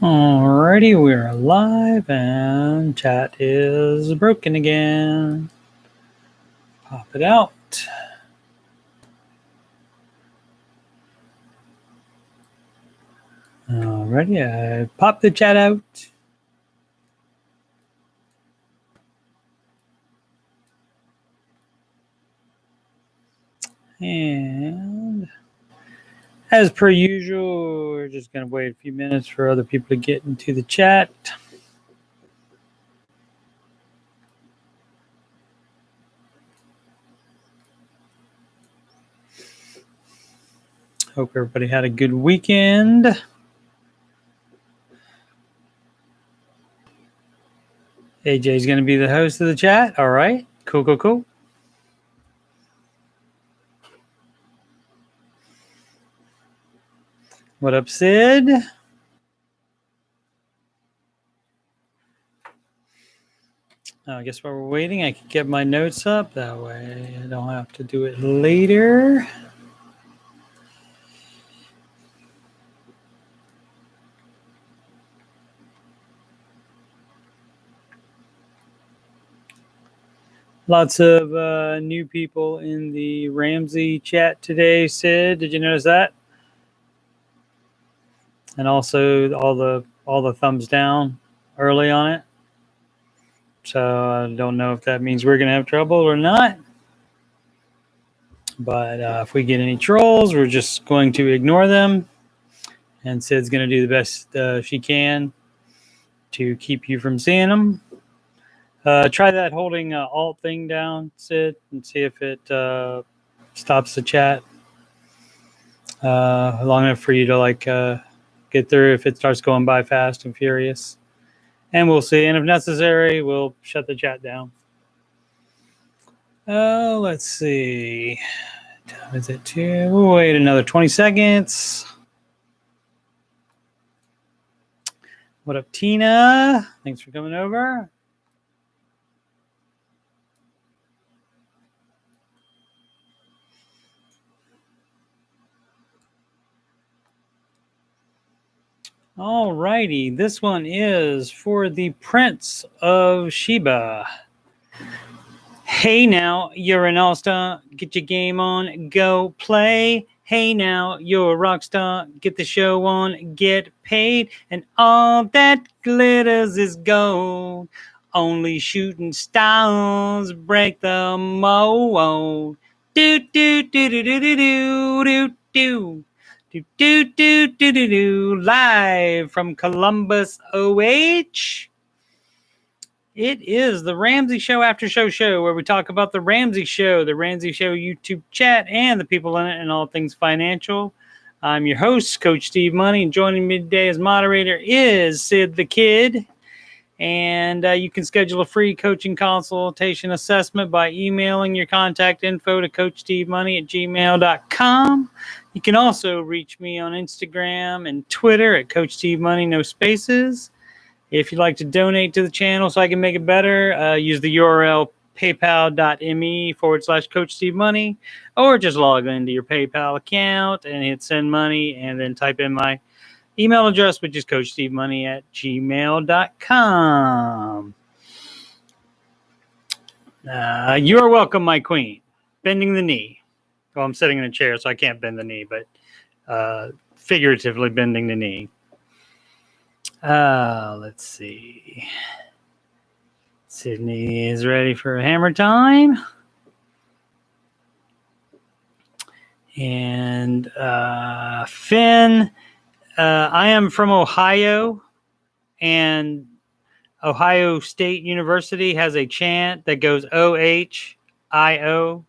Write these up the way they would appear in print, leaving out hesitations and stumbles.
Alrighty, we're live and chat is broken again. Pop it out. Alrighty, I popped the chat out. And as per usual, we're just going to wait a few minutes for other people to get into the chat. Hope everybody had a good weekend. AJ's going to be the host of the chat. All right. Cool. What up, Sid? I guess while we're waiting, I can get my notes up. That way I don't have to do it later. Lots of new people in the Ramsey chat today. Sid, did you notice that? And also all the thumbs down early on it. So I don't know if that means we're going to have trouble or not. But if we get any trolls, we're just going to ignore them. And Sid's going to do the best she can to keep you from seeing them. Try that holding Alt thing down, Sid, and see if it stops the chat long enough for you to get through if it starts going by fast and furious. And we'll see. And if necessary, we'll shut the chat down. Let's see. Time is it 2? We'll wait another 20 seconds. What up, Tina? Thanks for coming over. All righty, this one is for the Prince of Sheba. Hey now, you're an all-star, get your game on, go play. Hey now, you're a rock star, get the show on, get paid. And all that glitters is gold. Only shooting stars break the mold. Do do do do do do do do do. Live from Columbus, OH. It is the Ramsey Show Aftershow show where we talk about the Ramsey Show YouTube chat, and the people in it and all things financial. I'm your host, Coach Steve Money, and joining me today as moderator is Sid the Kid. And you can schedule a free coaching consultation assessment by emailing your contact info to CoachSteveMoney@gmail.com. You can also reach me on Instagram and Twitter at Coach Steve Money, no spaces. If you'd like to donate to the channel so I can make it better, use the URL paypal.me/Coach Steve Money, or just log into your PayPal account and hit send money and then type in my email address, which is CoachSteveMoney@gmail.com. You are welcome, my queen. Bending the knee. Well, I'm sitting in a chair, so I can't bend the knee, but figuratively bending the knee. Let's see. Sydney is ready for hammer time. And Finn, I am from Ohio, and Ohio State University has a chant that goes OHIO.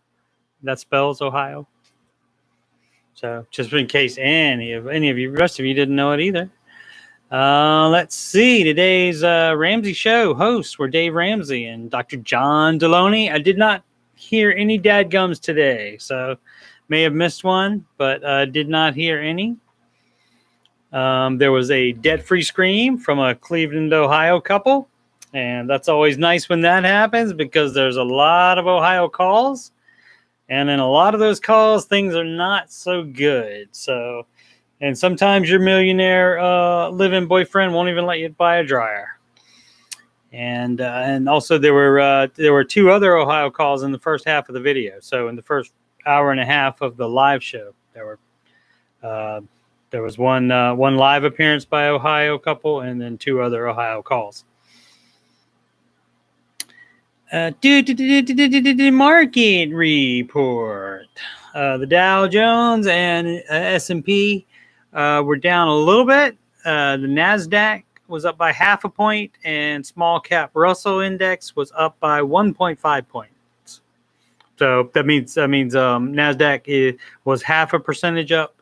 That spells Ohio. So just in case any of you, rest of you didn't know it either. Let's see. Today's Ramsey Show hosts were Dave Ramsey and Dr. John Deloney. I did not hear any dadgums today, so may have missed one, but did not hear any. There was a debt-free scream from a Cleveland, Ohio couple, and that's always nice when that happens because there's a lot of Ohio calls, and in a lot of those calls, things are not so good. So And sometimes your millionaire live-in boyfriend won't even let you buy a dryer. And also there were 2 other Ohio calls in the first half of the video. So in the first hour and a half of the live show, there was one live appearance by Ohio couple, and then 2 other Ohio calls. Market report. The Dow Jones and S&P were down a little bit. The NASDAQ was up by 0.5 point, and small cap Russell index was up by 1.5 points. So that means NASDAQ was 0.5% up,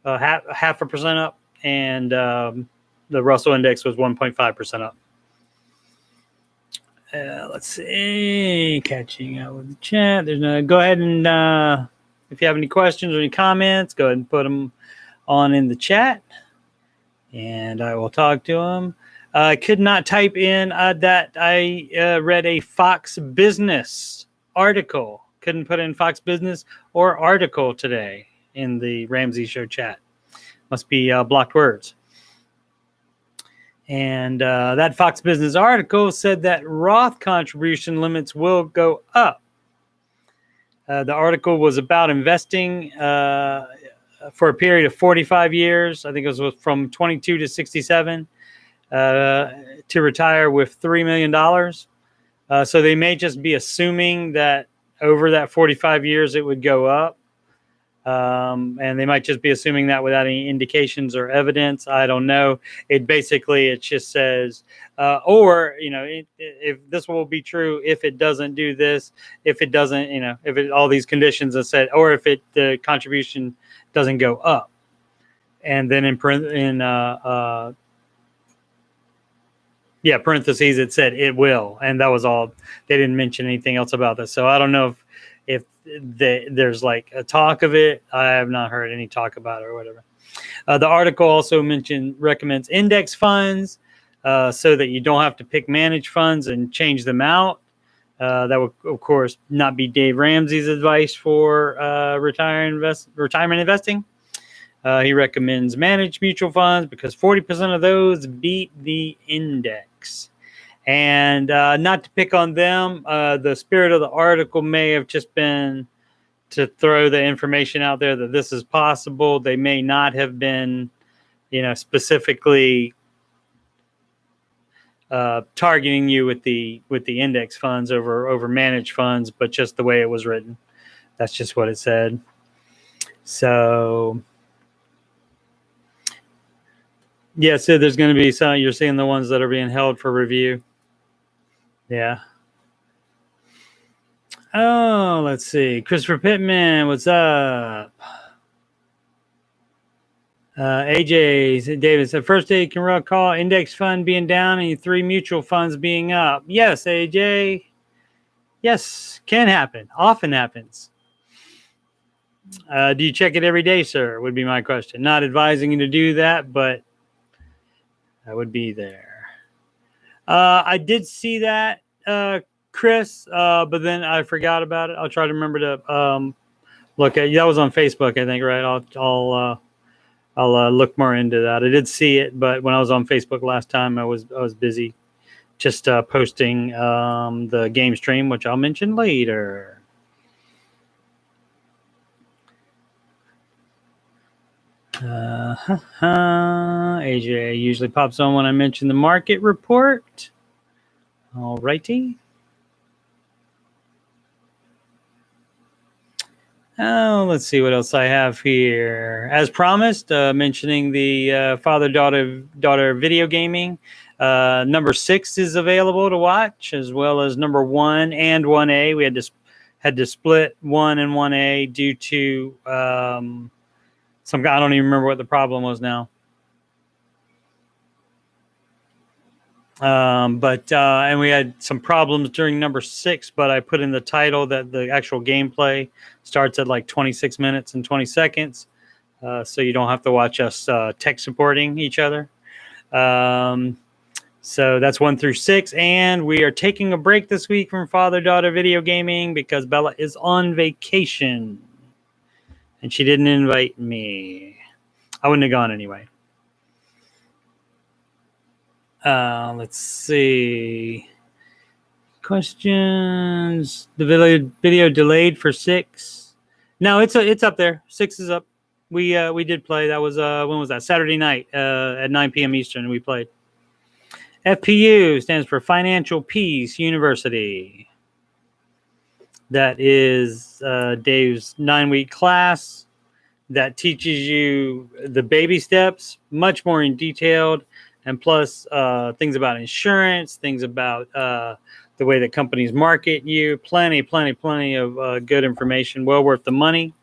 0.5% up, and the Russell index was 1.5% up. Let's see, catching up with the chat. Go ahead and if you have any questions or any comments, go ahead and put them on in the chat, and I will talk to them. I could not type in that I read a Fox Business article. Couldn't put in Fox Business or article today in the Ramsey Show chat. Must be blocked words. And that Fox Business article said that Roth contribution limits will go up. The article was about investing for a period of 45 years. I think it was from 22 to 67 to retire with $3 million. So they may just be assuming that over that 45 years it would go up. And they might just be assuming that without any indications or evidence. I don't know. It just says, if this will be true, if it doesn't do this, if it doesn't, all these conditions are said, or if the contribution doesn't go up. And then in parentheses, it said it will. And that was all. They didn't mention anything else about this. So I don't know if there's like a talk of it. I have not heard any talk about it or whatever. The article also recommends index funds so that you don't have to pick managed funds and change them out. That would, of course, not be Dave Ramsey's advice for retirement investing. He recommends managed mutual funds because 40% of those beat the index. And not to pick on them, the spirit of the article may have just been to throw the information out there that this is possible. They may not have been, specifically targeting you with the index funds over managed funds, but just the way it was written. That's just what it said. So, yeah, so there's going to be some. You're seeing the ones that are being held for review. Yeah. Oh, let's see. Christopher Pittman, what's up? AJ David said, first day you can recall index fund being down and 3 mutual funds being up. Yes, AJ. Yes, can happen. Often happens. Do you check it every day, sir? Would be my question. Not advising you to do that, but I would be there. I did see that, Chris, but then I forgot about it. I'll try to remember to look at. That was on Facebook, I think, right? I'll look more into that. I did see it, but when I was on Facebook last time, I was busy just posting the game stream, which I'll mention later. AJ usually pops on when I mention the market report. All righty. Oh, let's see what else I have here. As promised, mentioning the father-daughter video gaming. Number 6 is available to watch, as well as number 1 and 1A. We had to split 1 and 1A due to I don't even remember what the problem was now. And we had some problems during number 6, but I put in the title that the actual gameplay starts at like 26 minutes and 20 seconds. So you don't have to watch us tech supporting each other. So that's 1 through 6. And we are taking a break this week from father-daughter video gaming because Bella is on vacation and she didn't invite me. I wouldn't have gone anyway. Let's see. Questions. The video delayed for 6. No, it's up there. 6 is up. We did play. That was when was that? Saturday night at 9 p.m. Eastern. We played. FPU stands for Financial Peace University. That is Dave's 9-week class that teaches you the baby steps, much more in detailed, and plus things about insurance, things about the way that companies market you. Plenty of good information. Well worth the money.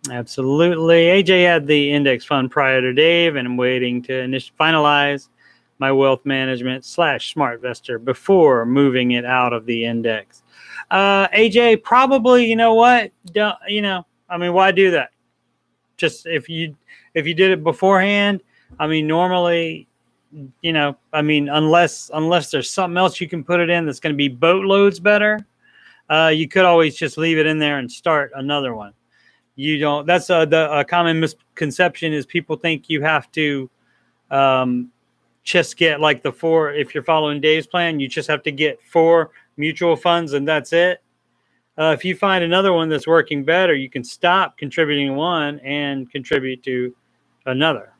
Absolutely. AJ had the index fund prior to Dave, and I'm waiting to finalize my wealth management / SmartVestor before moving it out of the index. AJ, probably, you know what? Why do that? Just if you did it beforehand, normally, unless there's something else you can put it in that's going to be boatloads better, you could always just leave it in there and start another one. You don't. That's a common misconception is people think you have to just get like the 4. If you're following Dave's plan, you just have to get 4 mutual funds and that's it. If you find another one that's working better, you can stop contributing one and contribute to another.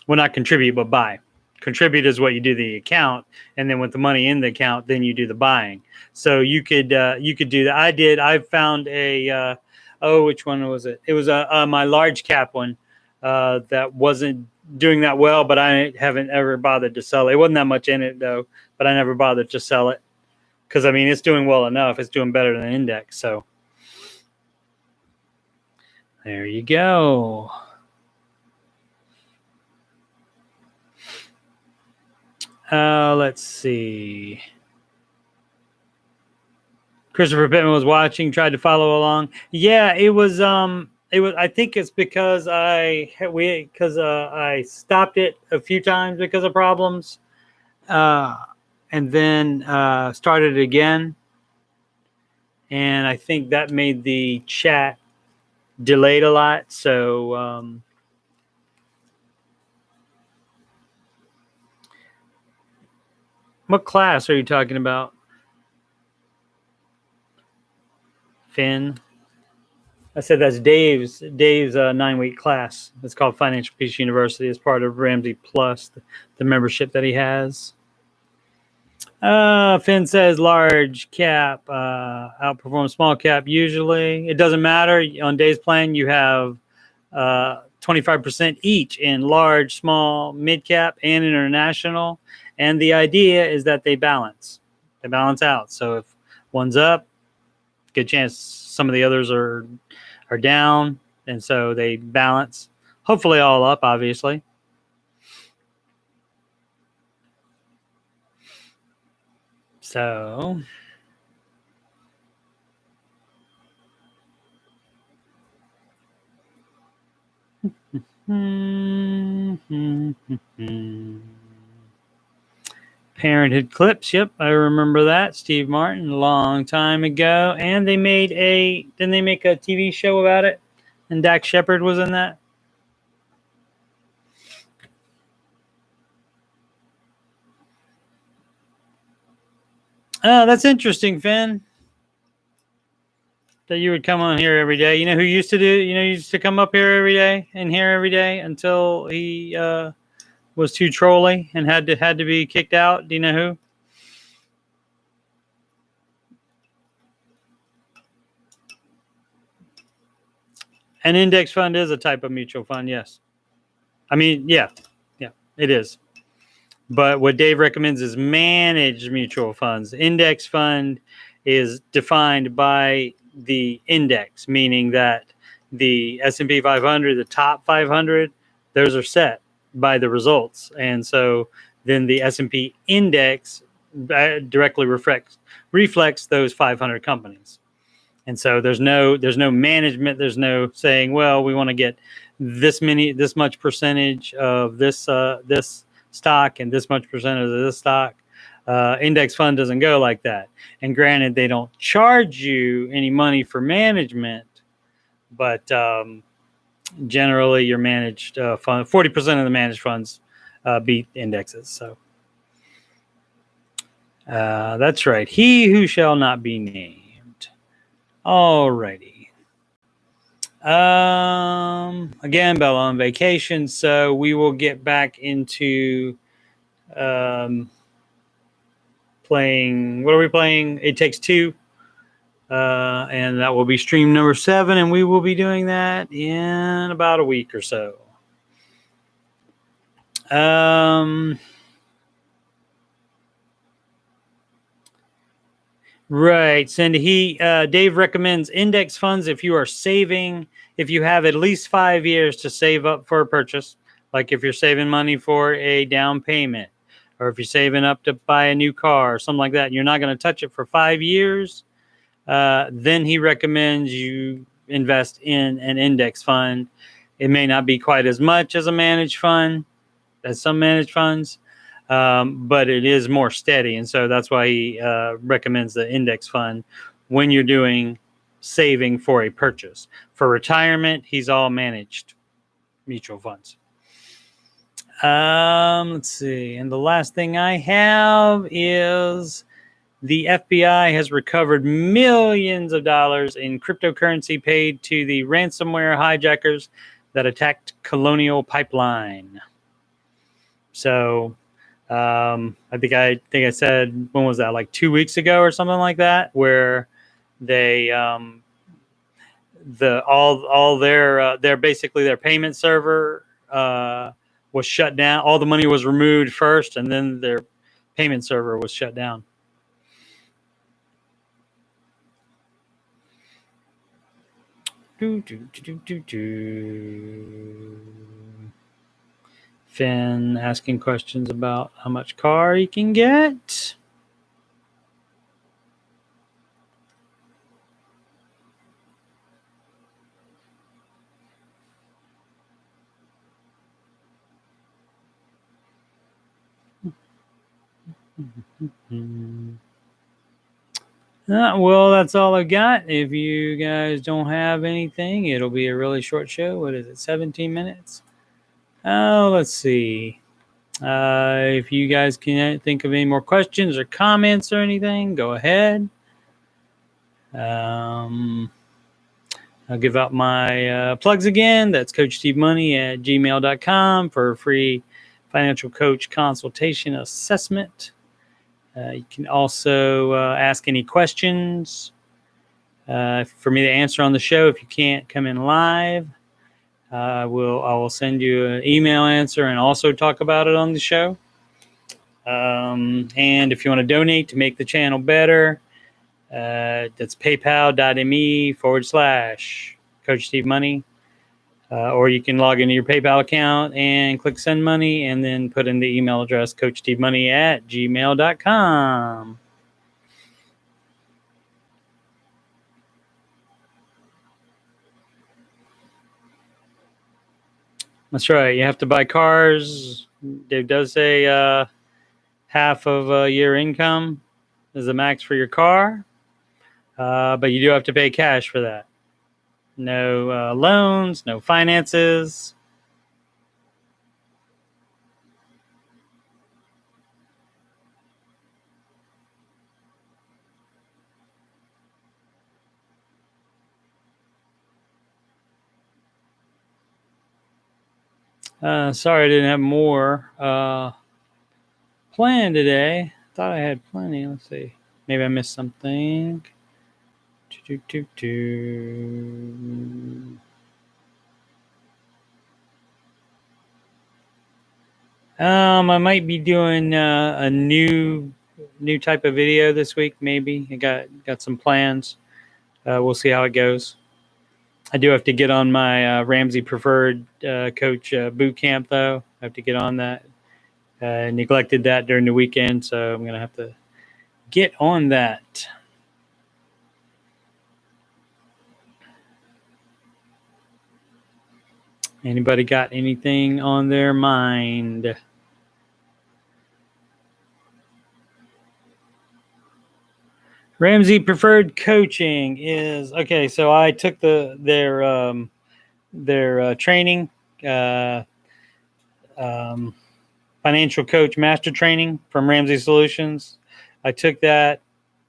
Well, not contribute, but buy. Contribute is what you do the account, and then with the money in the account, then you do the buying. So you could do that. I found a which one was it? It was my large cap one that wasn't doing that well, but I haven't ever bothered to sell it. It wasn't that much in it though, but I never bothered to sell it because it's doing well enough. It's doing better than the index. So there you go. Let's see. Christopher Pittman was watching, tried to follow along. Yeah, it was. I think it's because I stopped it a few times because of problems, and then started it again. And I think that made the chat delayed a lot. So what class are you talking about, Finn? I said that's Dave's 9-week class. It's called Financial Peace University. It's part of Ramsey Plus, the membership that he has. Finn says large cap outperforms small cap usually. It doesn't matter. On Dave's plan, you have 25% each in large, small, mid cap, and international. And the idea is that they balance. They balance out. So if one's up, good chance some of the others are down, and so they balance. Hopefully all up, obviously. So Parenthood clips. Yep, I remember that. Steve Martin, a long time ago. And they made didn't they make a TV show about it? And Dax Shepard was in that. Oh, that's interesting, Finn. That you would come on here every day. You know who used to do? Used to come up here every day and here every day until he was too trolly and had to be kicked out. Do you know who? An index fund is a type of mutual fund, yes. Yeah, it is. But what Dave recommends is managed mutual funds. Index fund is defined by the index, meaning that the S&P 500, the top 500, those are set by the results. And so then the S&P index directly reflects those 500 companies. And so there's no management. There's no saying, well, we want to get this much percentage of this stock and this much percentage of this stock. Index fund doesn't go like that. And granted, they don't charge you any money for management, but generally your managed fund, 40% of the managed funds beat indexes. So that's right. He who shall not be named. All righty. Again, Bella on vacation, so we will get back into playing. What are we playing? It Takes Two. And that will be stream number 7, and we will be doing that in about a week or so. Right, Cindy. Dave recommends index funds if you are saving, if you have at least 5 years to save up for a purchase, like if you're saving money for a down payment, or if you're saving up to buy a new car or something like that, and you're not going to touch it for 5 years. Then he recommends you invest in an index fund. It may not be quite as much as a managed fund, as some managed funds, but it is more steady. And so that's why he recommends the index fund when you're doing saving for a purchase. For retirement, he's all managed mutual funds. Let's see. And the last thing I have is the FBI has recovered millions of dollars in cryptocurrency paid to the ransomware hijackers that attacked Colonial Pipeline. So I think I said, when was that? Like 2 weeks ago or something like that, where they all their basically their payment server was shut down. All the money was removed first, and then their payment server was shut down. Finn asking questions about how much car he can get. Well, that's all I've got. If you guys don't have anything, it'll be a really short show. What is it, 17 minutes? Oh, let's see. If you guys can think of any more questions or comments or anything, go ahead. I'll give out my plugs again. That's CoachSteveMoney@gmail.com for a free financial coach consultation assessment. You can also ask any questions for me to answer on the show. If you can't come in live, I will send you an email answer and also talk about it on the show. And if you want to donate to make the channel better, that's paypal.me/Coach Steve Money. Or you can log into your PayPal account and click send money and then put in the email address CoachSteveMoney@gmail.com. That's right. You have to buy cars. Dave does say half of your income is the max for your car. But you do have to pay cash for that. No loans, no finances. Sorry I didn't have more planned today. Thought I had plenty. Let's see. Maybe I missed something. I might be doing a new type of video this week. Maybe I got some plans. We'll see how it goes. I do have to get on my Ramsey Preferred Coach boot camp, though. I have to get on that. Neglected that during the weekend, so I'm going to have to get on that. Anybody got anything on their mind? Ramsey Preferred Coaching is okay. So I took their training, uh, um, financial coach master training from Ramsey Solutions. I took that,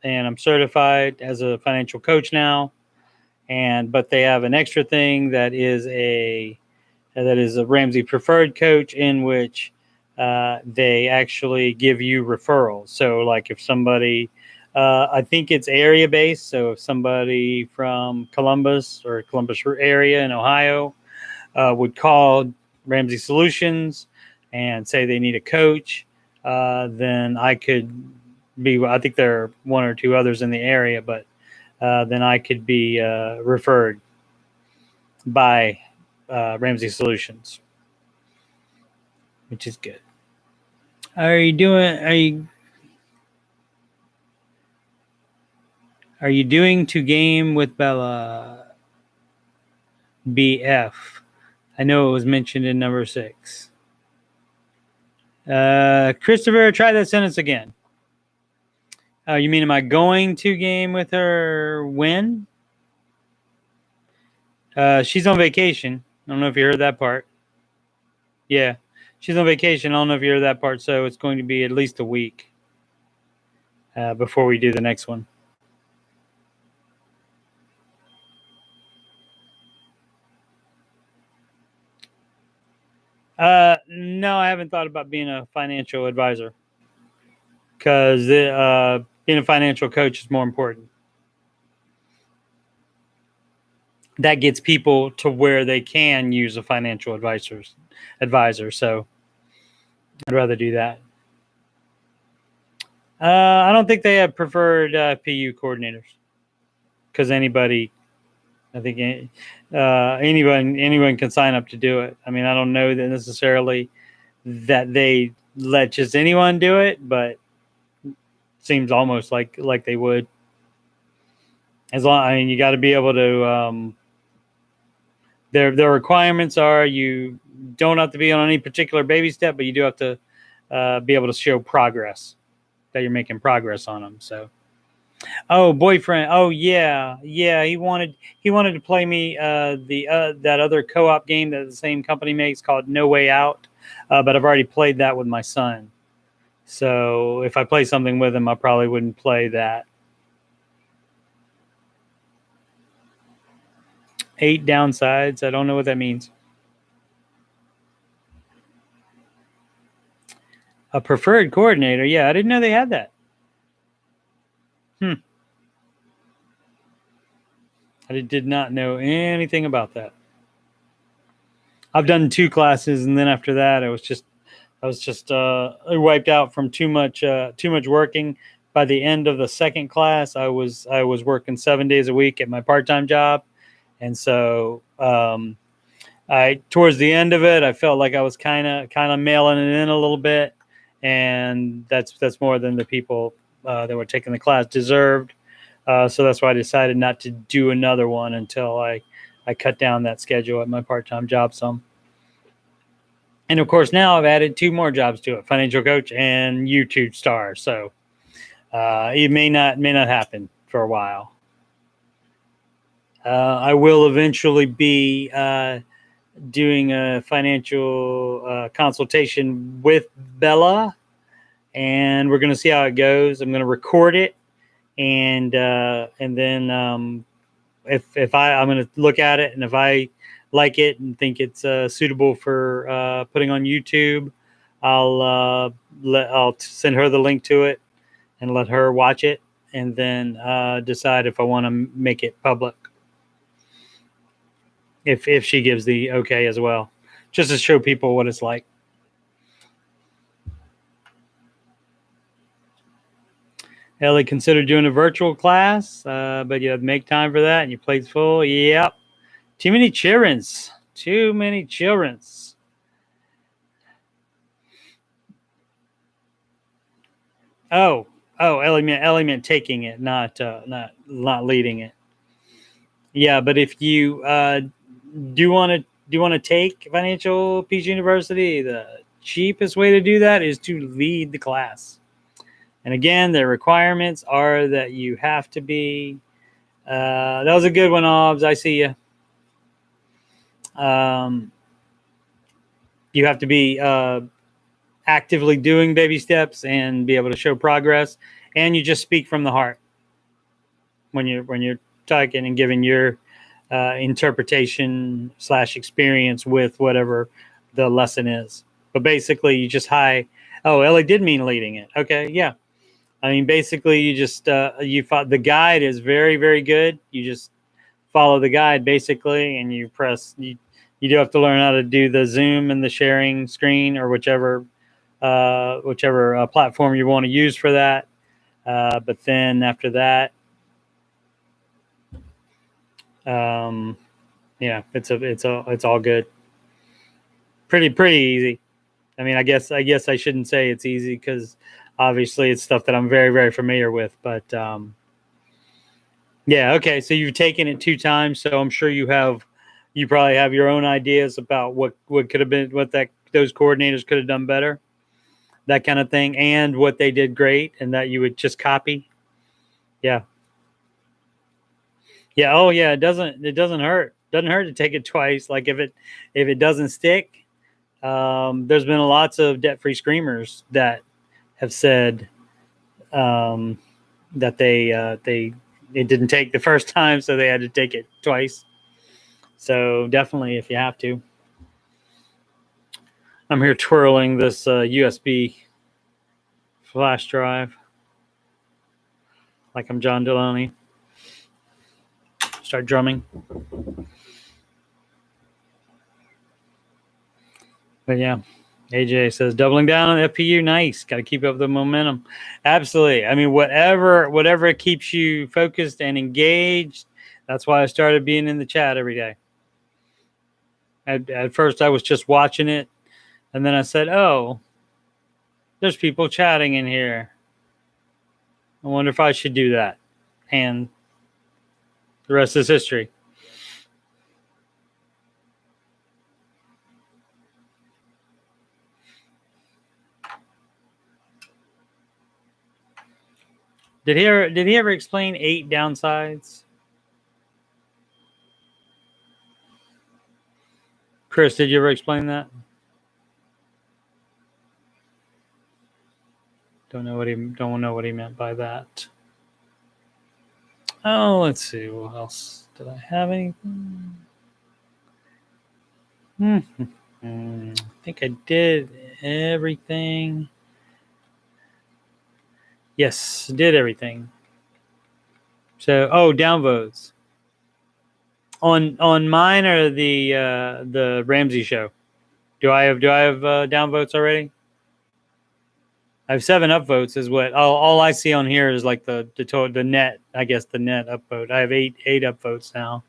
and I'm certified as a financial coach now. But they have an extra thing that is a Ramsey preferred coach, in which they actually give you referrals. So, like if somebody, I think it's area based. So, if somebody from Columbus area in Ohio would call Ramsey Solutions and say they need a coach, then I could be. I think there are one or two others in the area, but then I could be referred by Ramsey Solutions, which is good. Are you doing to game with Bella? BF. I know it was mentioned in number 6. Christopher, try that sentence again. You mean, am I going to game with her when? She's on vacation. I don't know if you heard that part. Yeah, she's on vacation. I don't know if you heard that part. So it's going to be at least a week before we do the next one. No, I haven't thought about being a financial advisor, because being a financial coach is more important. That gets people to where they can use a financial advisor. So I'd rather do that. I don't think they have preferred PU coordinators, because I think anyone can sign up to do it. I mean, I don't know that necessarily that they let just anyone do it, but it seems almost like they would. You got to be able to. Their requirements are, you don't have to be on any particular baby step, but you do have to be able to show progress, that you're making progress on them. So, boyfriend. Oh yeah. He wanted to play me that other co-op game that the same company makes called No Way Out, but I've already played that with my son. So if I play something with him, I probably wouldn't play that. 8 downsides. I don't know what that means. A preferred coordinator. Yeah, I didn't know they had that. I did not know anything about that. I've done 2 classes, and then after that, I was just wiped out from too much working. By the end of the second class, I was working 7 days a week at my part-time job, and so towards the end of it, I felt like I was kind of mailing it in a little bit, and that's more than the people that were taking the class deserved. So that's why I decided not to do another one until I cut down that schedule at my part-time job some. And of course, now I've added 2 more jobs to it: financial coach and YouTube star. So it may not happen for a while. I will eventually be doing a financial consultation with Bella, and we're going to see how it goes. I'm going to record it, and then if I'm going to look at it, and if I like it and think it's suitable for putting on YouTube, I'll send her the link to it and let her watch it, and then decide if I want to make it public, if she gives the okay as well, just to show people what it's like. Ellie considered doing a virtual class, but you have to make time for that, and your plate's full. Yep. Too many childrens. Oh, Ellie meant taking it, not leading it. Yeah, but if you do want to take Financial Peace University, the cheapest way to do that is to lead the class. And again, the requirements are that you have to be. That was a good one, Obs. I see you. You have to be actively doing baby steps and be able to show progress, and you just speak from the heart when you're talking and giving your interpretation / experience with whatever the lesson is. But basically, you just Oh, Ellie did mean leading it. Okay, yeah. I mean, basically, you just the guide is very, very good. You just follow the guide basically, and you press. You do have to learn how to do the zoom and the sharing screen or whichever platform you want to use for that. But then after that, yeah, it's all good. Pretty easy. I mean, I guess I shouldn't say it's easy because obviously it's stuff that I'm very, very familiar with. But yeah, okay. So you've taken it 2 times, so I'm sure you probably have your own ideas about what could have been, what those coordinators could have done better, that kind of thing, and what they did great, and that you would just copy. Yeah. Yeah. Oh, yeah. It doesn't hurt. Doesn't hurt to take it twice. Like if it doesn't stick, there's been lots of debt-free screamers that have said that it didn't take the first time, so they had to take it twice. So definitely, if you have to. I'm here twirling this USB flash drive like I'm John Deloney. Start drumming. But yeah, AJ says doubling down on FPU. Nice. Got to keep up the momentum. Absolutely. I mean, whatever keeps you focused and engaged. That's why I started being in the chat every day. At first, I was just watching it, and then I said, "Oh, there's people chatting in here. I wonder if I should do that." And the rest is history. Did he ever explain 8 downsides? Chris, did you ever explain that? Don't know what he meant by that. Oh, let's see. What else? Did I have anything? I think I did everything. Yes, did everything. So, downvotes on mine or the Ramsey show. Do I have downvotes already? I have 7 upvotes. Is what all I see on here is like the net. I guess the net upvote. I have 8 upvotes now.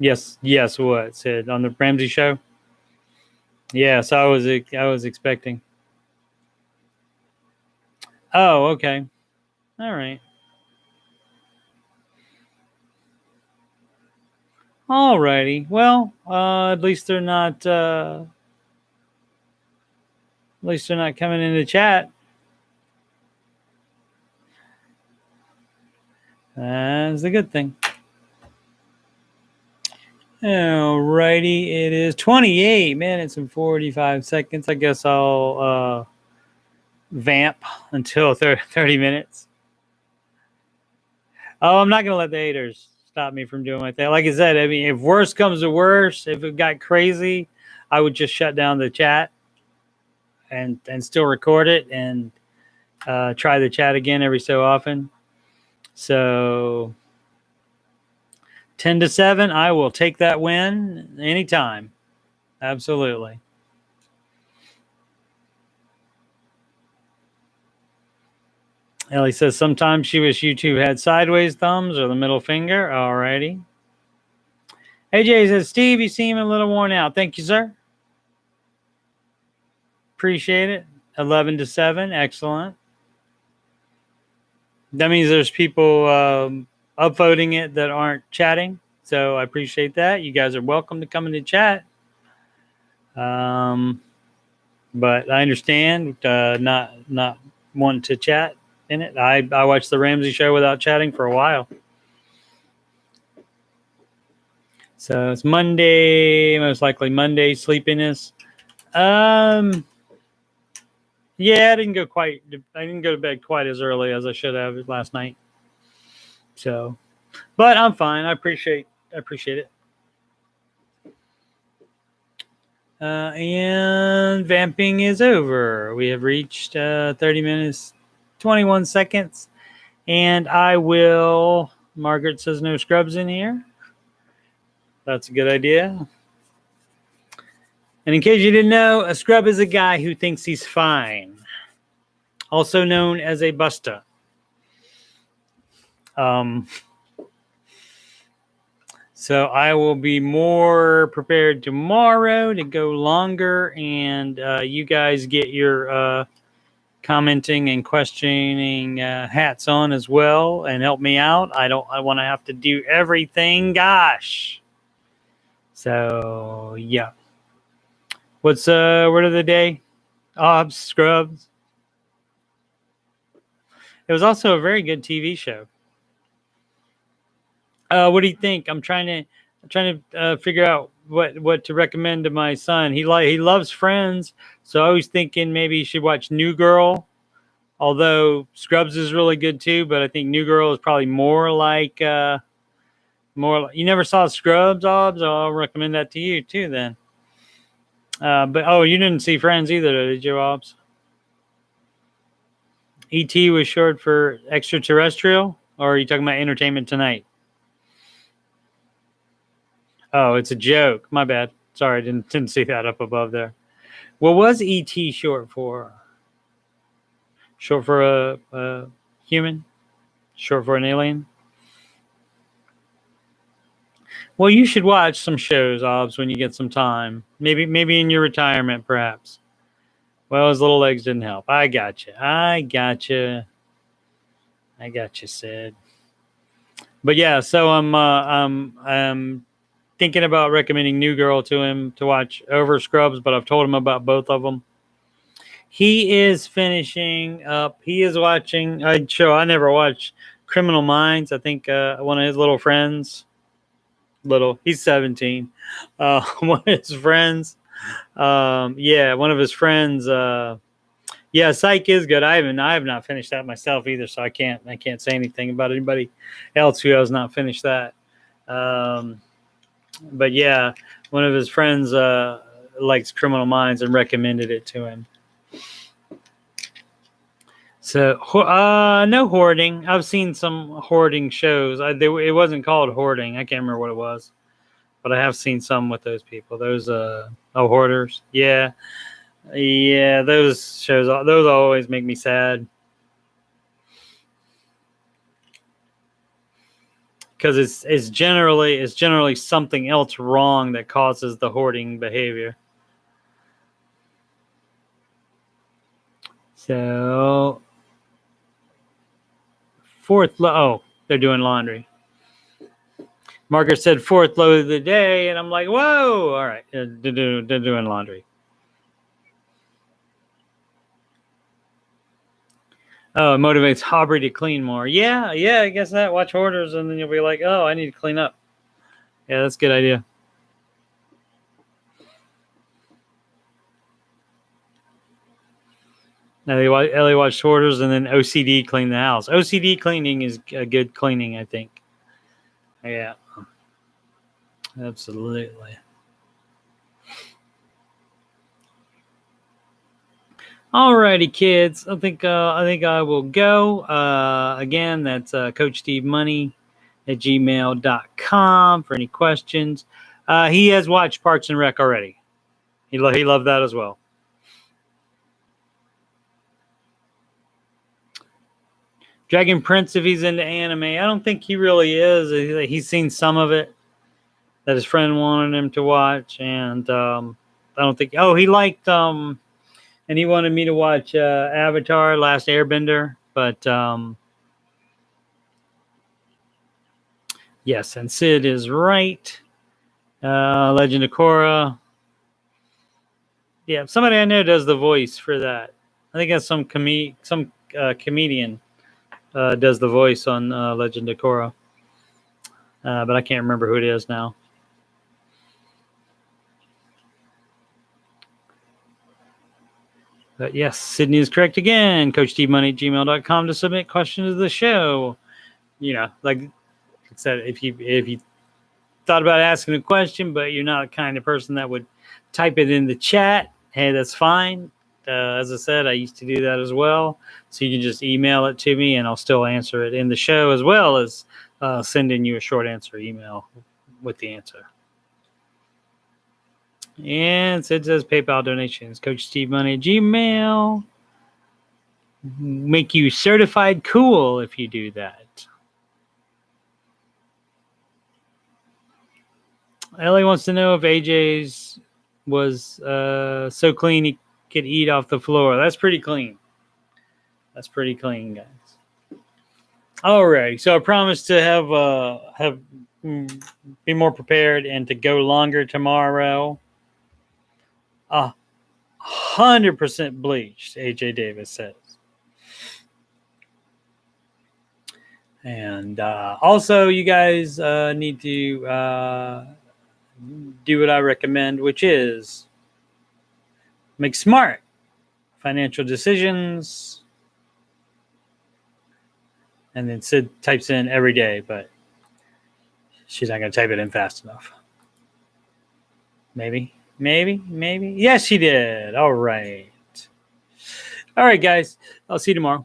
Yes. What said on the Ramsey show? Yes, I was expecting. Oh, okay. All right. All righty. Well, at least they're not coming in the chat. That's a good thing. All righty. It is 28 minutes and 45 seconds. I guess I'll vamp until 30 minutes. Oh, I'm not going to let the haters stop me from doing my thing. Like I said, I mean, if worse comes to worse, if it got crazy, I would just shut down the chat and still record it and try the chat again every so often. So 10-7, I will take that win anytime. Absolutely. Ellie says sometimes she wish YouTube had sideways thumbs or the middle finger. All righty. AJ says, Steve, you seem a little worn out. Thank you, sir. Appreciate it. 11-7. Excellent. That means there's people upvoting it that aren't chatting. So I appreciate that. You guys are welcome to come into chat. But I understand not wanting to chat in it. I watched the Ramsey show without chatting for a while. So it's Monday, most likely Monday sleepiness. Yeah, I didn't go to bed quite as early as I should have last night. So, but I'm fine. I appreciate it. And vamping is over. We have reached 30 minutes, 21 seconds. And I will. Margaret says no scrubs in here. That's a good idea. And in case you didn't know, a scrub is a guy who thinks he's fine, also known as a busta. So I will be more prepared tomorrow to go longer, and you guys get your commenting and questioning hats on as well, and help me out. I want to have to do everything. Gosh. So yeah. What's word of the day? Obs, scrubs. It was also a very good TV show. What do you think? I'm trying to figure out what to recommend to my son. He loves Friends, so I was thinking maybe he should watch New Girl. Although Scrubs is really good too, but I think New Girl is probably more like You never saw Scrubs, Obs? Oh, I'll recommend that to you too then. But you didn't see Friends either, did you, Obs? ET was short for extraterrestrial, or are you talking about Entertainment Tonight? Oh, it's a joke. My bad. Sorry, I didn't see that up above there. What was ET short for? Short for a human? Short for an alien? Well, you should watch some shows, Obs, when you get some time. Maybe in your retirement, perhaps. Well, his little legs didn't help. I got you, Sid. But yeah, so I'm thinking about recommending New Girl to him to watch over Scrubs, but I've told him about both of them. He is finishing up. He is watching a show I never watched, Criminal Minds. I think one of his little friends, he's 17. One of his friends, one of his friends. Psych is good. I have not finished that myself either, so I can't say anything about anybody else who has not finished that. But yeah, one of his friends likes Criminal Minds and recommended it to him. So no hoarding. I've seen some hoarding shows. It wasn't called hoarding. I can't remember what it was, but I have seen some with those people. Those hoarders. Yeah. Those shows. Those always make me sad because it's generally something else wrong that causes the hoarding behavior. So they're doing laundry. Margaret said fourth load of the day, and I'm like, whoa! All right, they're doing laundry. Oh, it motivates Aubrey to clean more. Yeah, I guess that. Watch hoarders, and then you'll be like, oh, I need to clean up. Yeah, that's a good idea. Ellie watched hoarders, and then OCD clean the house. OCD cleaning is a good cleaning, I think. Yeah, absolutely. Alrighty, kids. I think I will go. Again, that's CoachSteveMoney@gmail.com for any questions. He has watched Parks and Rec already. He loved that as well. Dragon Prince, if he's into anime, I don't think he really is. He's seen some of it that his friend wanted him to watch, and I don't think. Oh, he liked and he wanted me to watch Avatar: Last Airbender, but yes, and Sid is right. Legend of Korra. Yeah, somebody I know does the voice for that. I think that's some comedian does the voice on Legend of Korra, but I can't remember who it is now. But yes, Sydney is correct again. CoachDmoney@gmail.com to submit questions to the show. You know, like I said, if you thought about asking a question, but you're not the kind of person that would type it in the chat, hey, that's fine. As I said, I used to do that as well. So you can just email it to me and I'll still answer it in the show, as well as sending you a short answer email with the answer. And Sid says PayPal donations. Coach Steve Money Gmail. Make you certified cool if you do that. Ellie wants to know if AJ's was so clean he could eat off the floor. That's pretty clean. That's pretty clean, guys. All right. So I promise to have be more prepared and to go longer tomorrow. 100% bleached, AJ Davis says. And also, you guys need to do what I recommend, which is make smart financial decisions. And then Sid types in every day, but she's not going to type it in fast enough. Maybe. Yes, she did. All right. All right, guys. I'll see you tomorrow.